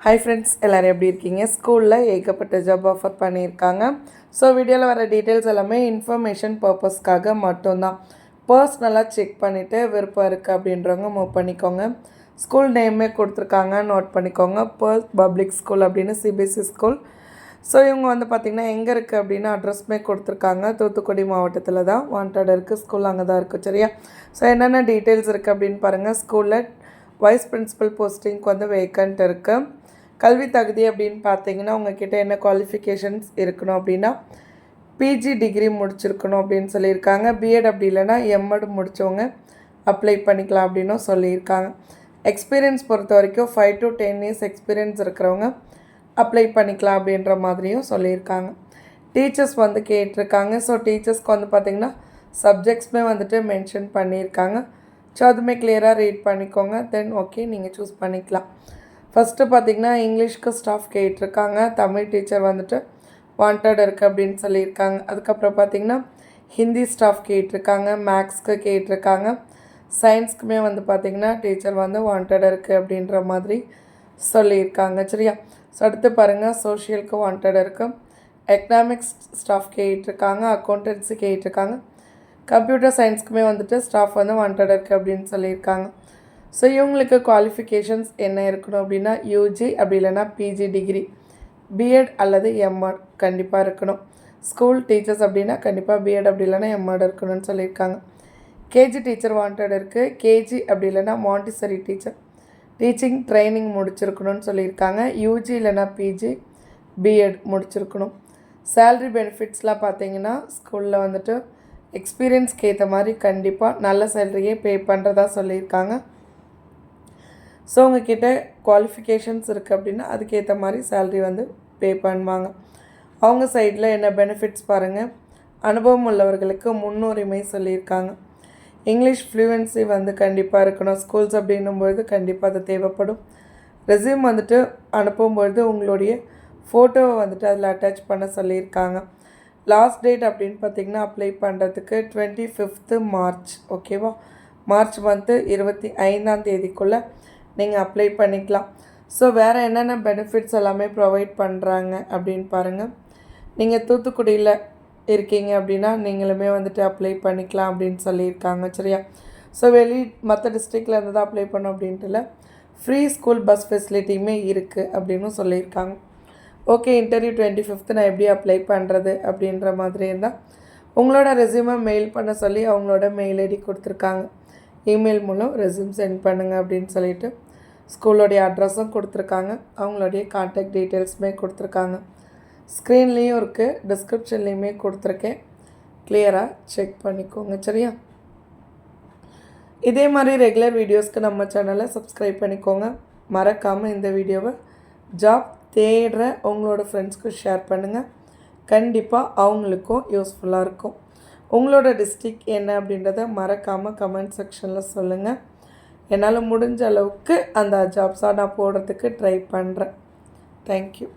Hi friends, எல்லாரும் எப்படி இருக்கீங்க? ஸ்கூல்ல ஏகப்பட்ட ஜாப் ஆஃபர் பண்ணியிருக்காங்க. ஸோ வீடியோவில் வர டீட்டெயில்ஸ் எல்லாமே இன்ஃபர்மேஷன் பர்பஸ்க்காக மட்டும்தான். பர்சனலாக செக் பண்ணிவிட்டு விருப்பம் இருக்குது அப்படின்றவங்க மூவ் பண்ணிக்கோங்க. ஸ்கூல் நேமே கொடுத்துருக்காங்க, நோட் பண்ணிக்கோங்க. பேர்ஸ் பப்ளிக் ஸ்கூல் அப்படின்னு சிபிஎஸ்சி ஸ்கூல். ஸோ இவங்க வந்து பார்த்திங்கன்னா எங்கே இருக்குது அப்படின்னு அட்ரஸ்மே கொடுத்துருக்காங்க. தூத்துக்குடி மாவட்டத்தில் தான் வாண்டட் இருக்குது. ஸ்கூல் அங்கே தான் இருக்குது. சரியா? ஸோ என்னென்ன டீட்டெயில்ஸ் இருக்குது அப்படின்னு பாருங்கள். ஸ்கூலில் வைஸ் பிரின்சிபல் போஸ்டிங்க்கு வந்து வேக்கண்ட் இருக்குது. கல்வி தகுதி அப்படின்னு பார்த்தீங்கன்னா உங்ககிட்ட என்ன குவாலிஃபிகேஷன்ஸ் இருக்கணும் அப்படின்னா பிஜி டிகிரி முடிச்சிருக்கணும் அப்படின்னு சொல்லியிருக்காங்க. பிஎட் அப்படி இல்லைனா எம்எட் முடித்தவங்க அப்ளை பண்ணிக்கலாம் அப்படின்னும் சொல்லியிருக்காங்க. எக்ஸ்பீரியன்ஸ் பொறுத்த வரைக்கும் 5 to 10 years எக்ஸ்பீரியன்ஸ் இருக்கிறவங்க அப்ளை பண்ணிக்கலாம் அப்படின்ற மாதிரியும் சொல்லியிருக்காங்க. டீச்சர்ஸ் வந்து கேட்டிருக்காங்க. ஸோ டீச்சர்ஸ்க்கு வந்து பார்த்திங்கன்னா சப்ஜெக்ட்ஸுமே வந்துட்டு மென்ஷன் பண்ணியிருக்காங்க. ஸோ அதுவுமே கிளியராக ரீட் பண்ணிக்கோங்க. தென் ஓகே நீங்கள் சூஸ் பண்ணிக்கலாம். ஃபஸ்ட்டு பார்த்திங்கன்னா இங்கிலீஷ்க்கு ஸ்டாஃப் கேட்டிருக்காங்க. தமிழ் டீச்சர் வந்துட்டு வாண்டட் இருக்குது அப்படின்னு சொல்லியிருக்காங்க. அதுக்கப்புறம் பார்த்திங்கன்னா ஹிந்தி ஸ்டாஃப் கேட்டிருக்காங்க. மேக்ஸ்க்கு கேட்டிருக்காங்க. சயின்ஸ்க்குமே வந்து பார்த்திங்கன்னா டீச்சர் வந்து வாண்டட் இருக்குது அப்படின்ற மாதிரி சொல்லியிருக்காங்க. சரியா? ஸோ அடுத்து பாருங்கள், சோஷியலுக்கு வாண்டட் இருக்குது. எக்கனாமிக்ஸ் ஸ்டாஃப் கேட்டிருக்காங்க. அக்கௌண்டன்சி கேட்டிருக்காங்க. கம்ப்யூட்டர் சயின்ஸ்க்குமே வந்துட்டு ஸ்டாஃப் வந்து வாண்டட் இருக்குது அப்படின்னு சொல்லியிருக்காங்க. ஸோ இவங்களுக்கு குவாலிஃபிகேஷன்ஸ் என்ன இருக்கணும் அப்படின்னா யூஜி அப்படி இல்லைனா பிஜி டிகிரி, பிஎட் அல்லது எம்எட் கண்டிப்பாக இருக்கணும். ஸ்கூல் டீச்சர்ஸ் அப்படின்னா கண்டிப்பாக பிஎட் அப்படி இல்லைனா எம்எட் இருக்கணும்னு சொல்லியிருக்காங்க. கேஜி டீச்சர் வாண்டட் இருக்குது. கேஜி அப்படி இல்லைனா மாண்டிசரி டீச்சர் டீச்சிங் ட்ரைனிங் முடிச்சிருக்கணும்னு சொல்லியிருக்காங்க. யூஜி இல்லைனா பிஜி பிஎட் முடிச்சிருக்கணும். சேல்ரி பெனிஃபிட்ஸ்லாம் பார்த்தீங்கன்னா ஸ்கூலில் வந்துட்டு எக்ஸ்பீரியன்ஸ்க்கு ஏற்ற மாதிரி கண்டிப்பாக நல்ல சேலரியே பே பண்ணுறதா சொல்லியிருக்காங்க. ஸோ உங்ககிட்ட குவாலிஃபிகேஷன்ஸ் இருக்குது அப்படின்னா அதுக்கேற்ற மாதிரி சேல்ரி வந்து பே பண்ணுவாங்க. அவங்க சைடில் என்ன பெனிஃபிட்ஸ் பாருங்கள். அனுபவம் உள்ளவர்களுக்கு முன்னுரிமை சொல்லியிருக்காங்க. இங்கிலீஷ் ஃப்ளூவன்சி வந்து கண்டிப்பாக இருக்கணும். ஸ்கூல்ஸ் அப்படின்னும்பொழுது கண்டிப்பாக அது தேவைப்படும். ரெஸ்யூம் வந்துட்டு அனுப்பும்பொழுது உங்களுடைய ஃபோட்டோவை வந்துட்டு அதில் அட்டாச் பண்ண சொல்லியிருக்காங்க. லாஸ்ட் டேட் அப்படின்னு பார்த்திங்கன்னா அப்ளை பண்ணுறதுக்கு 25th March. ஓகேவா? மார்ச் மந்த்து 25ஆம் தேதிக்குள்ளே நீங்கள் அப்ளை பண்ணிக்கலாம். ஸோ வேறு என்னென்ன பெனிஃபிட்ஸ் எல்லாமே ப்ரொவைட் பண்ணுறாங்க அப்படின்னு பாருங்கள். நீங்கள் தூத்துக்குடியில் இருக்கீங்க அப்படின்னா நீங்களுமே வந்துட்டு அப்ளை பண்ணிக்கலாம் அப்படின்னு சொல்லியிருக்காங்க. சரியா? ஸோ மற்ற டிஸ்ட்ரிக்டில் இருந்து தான் அப்ளை பண்ணோம் அப்படின்ட்டு இல்லை, ஃப்ரீ ஸ்கூல் பஸ் ஃபெசிலிட்டியுமே இருக்குது அப்படின்னு சொல்லியிருக்காங்க. ஓகே, இன்டர்வியூ 25th நான் எப்படி அப்ளை பண்ணுறது அப்படின்ற மாதிரி இருந்தால் உங்களோட ரெஸ்யூமை மெயில் பண்ண சொல்லி அவங்களோட மெயில் ஐடி கொடுத்துருக்காங்க. இமெயில் மூலம் ரெஸ்யூம் சென்ட் பண்ணுங்கள் அப்படின்னு சொல்லிட்டு ஸ்கூலோடைய அட்ரஸும் கொடுத்துருக்காங்க. அவங்களுடைய கான்டாக்ட் டீட்டெயில்ஸுமே கொடுத்துருக்காங்க. ஸ்க்ரீன்லேயும் இருக்குது, டிஸ்கிரிப்ஷன்லேயுமே கொடுத்துருக்கேன். கிளியராக செக் பண்ணிக்கோங்க. சரியா? இதே மாதிரி ரெகுலர் வீடியோஸ்க்கு நம்ம சேனலை சப்ஸ்கிரைப் பண்ணிக்கோங்க. மறக்காமல் இந்த வீடியோவை ஜாப் தேடுற உங்களோட ஃப்ரெண்ட்ஸ்க்கு ஷேர் பண்ணுங்கள். கண்டிப்பாக அவங்களுக்கும் யூஸ்ஃபுல்லாக இருக்கும். உங்களோட டிஸ்ட்ரிக்ட் என்ன அப்படின்றத மறக்காமல் கமெண்ட் செக்ஷனில் சொல்லுங்கள். என்னால் முடிஞ்ச அளவுக்கு அந்த ஜாப்ஸாக நான் போடுறதுக்கு ட்ரை பண்ணுறேன். தேங்க்யூ.